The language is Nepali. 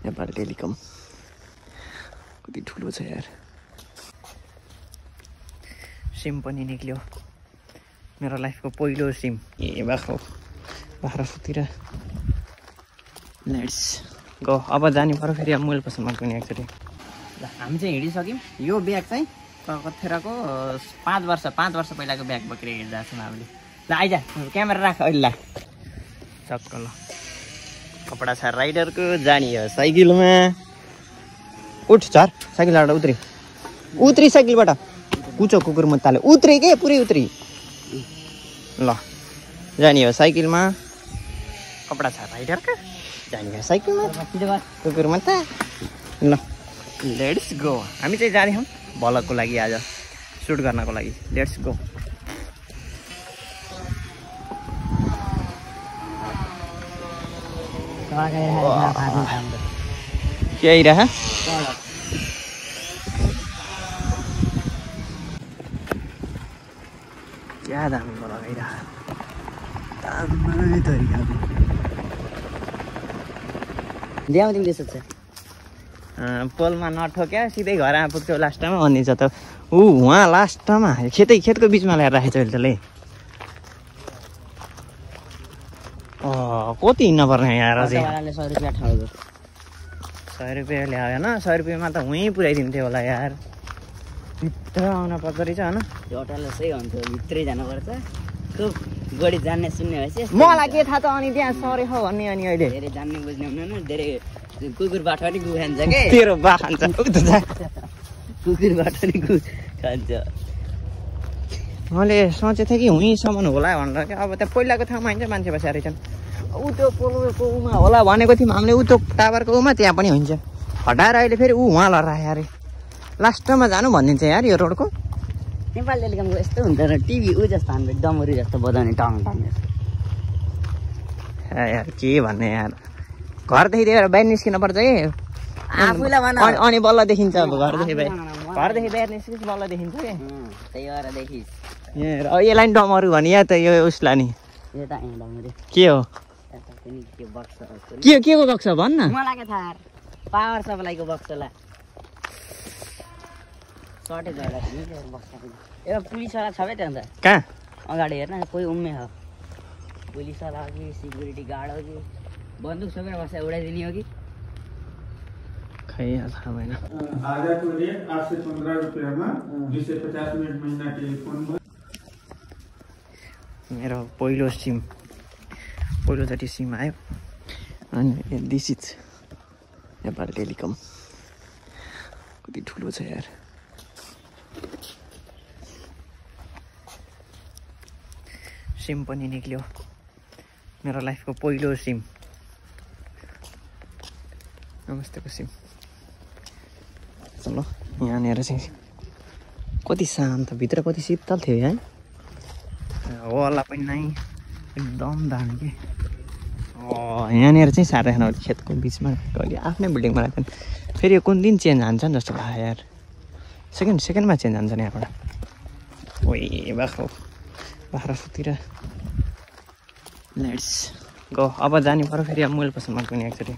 नेपाल टेलिकम कति ठुलो छ यार। सिम पनि निक्ल्यो, मेरो लाइफको पहिलो सिम। ए बाख्रो बाख्रातिर लेट्स गो। अब जानु पर्यो फेरि मूल पसलमा पनि एक्चुअली। ल हामी चाहिँ हिँडिसक्यौँ। यो ब्याग चाहिँ कतिखेरको 5 वर्ष पहिलाको ब्याग बोकेर हिँडिरहेको छौँ हामीले। ल आइज क्यामेरा राख अहिले। ल चक्क ल कपडा छ राइडरको, जाने हो साइकलमा। उठ चार साइकलबाट उत्रि साइकलबाट कुचो कुकुर मुत्ताले उत्रे के पुरै उत्रि। ल जाने हो साइकलमा, कपडा छ राइडरको, जाने हो साइकलमा कुकुर मुत्ता। ल लेट्स गो। हामी चाहिँ जाने हौँ भ्लगको लागि, आज सुट गर्नको लागि। Let's go. के आइरह क्या दामी लगाइरह दामी तरिकाले ल्याउँदिन त्यसो छ। पोलमा नठोक्या सिधै घर आइपुग्छौ लास्टमा भनिदिन्छ त ऊ उहाँ लास्टमा खेतको बिचमा ल्याएर राखेछ अहिले त। कति हिँड्न पर्ने यहाँ अझै 100 रुपियाँ ल्यायो होइन। 100 रुपियाँमा त उहीँ पुऱ्याइदिन्थ्यो होला यार। भित्र आउन पर्दो रहेछ होइन। होटल सही हुन्छ, भित्रै जानुपर्छ। खुब गडी जान्ने सुन्ने भएपछि मलाई के थाहा त। अनि त्यहाँ सरे हो भन्ने अनि अहिले धेरै जान्ने बुझ्ने हुँदैन। धेरै कुकुरबाट पनि गु खान्छ के तेरो बा खान्छ। कुकुरबाट पनि गु खान्छ। मैले सोचेको थिएँ कि हुँसम्म होला भनेर क्या। अब त्यहाँ पहिलाको ठाउँमा हिँड्छ मान्छे बसेर रहेछन्। ऊ त्यो पोलको उमा होला भनेको थियौँ हामीले। ऊ त्यो टावरको उमा त्यहाँ पनि हुन्छ। हटाएर अहिले फेरि ऊ उहाँ लडायो अरे। लास्टमा जानु भनिदिन्छ यार यो रोडको। नेपाल टेलिकमको यस्तो हुन्छ र टिभी ऊ जस्तो हाम्रो डमरू जस्तो बजाउने टङ टङ यार के भन्ने यार। घरदेखि दिएर बाहिर निस्किनु पर्छ कि आफूलाई भन। अनि बल्ल देखिन्छ। अब घरदेखि बाहिर निस्किन्छ बल्ल देखिन्छ कि। त्यही भएर देखिस् यसलाई नि डमरू भने या त यो उसलाई नि यो त डमरू के हो के को बक्स भन्न। मलाई के थाहा पावर सप्लाईको बक्स होला। सर्टेज होला एउटा पुलिसवाला छ है त्यहाँ त। कहाँ अगाडि हेर्न कोही उम्मे हो। पुलिसवाला हो कि सिक्युरिटी गार्ड हो कि बन्दुक सबै बस्दा उडाइदिने हो कि खै थाहा भएन। आधाको रेट 815 रुपियाँमा 250 मिनट महिना टेलिफोन। मेरो पहिलोचोटि सिम आयो अनि दिस इज नेपाल टेलिकम कति ठुलो छ यार। सिम पनि निक्ल्यो, मेरो लाइफको पहिलो सिम। नमस्तेको सिम। चलो यहाँनिर चाहिँ कति शान्त, भित्र कति शीतल थियो है। होला पनि नै एकदम दामी के। यहाँनिर चाहिँ साह्रै खानु खेतको बिचमा कहिले आफ्नै बिल्डिङमा राख्छन्। फेरि यो कुन दिन चेन्ज हान्छ नि जस्तो लाग्यो यार। सेकेन्डमा चेन्ज हान्छ नि यहाँबाट। ओइ बाख्रातिर लेट्स गो। अब जानु पर्यो फेरि मूल पसलमा पनि एक्चुली।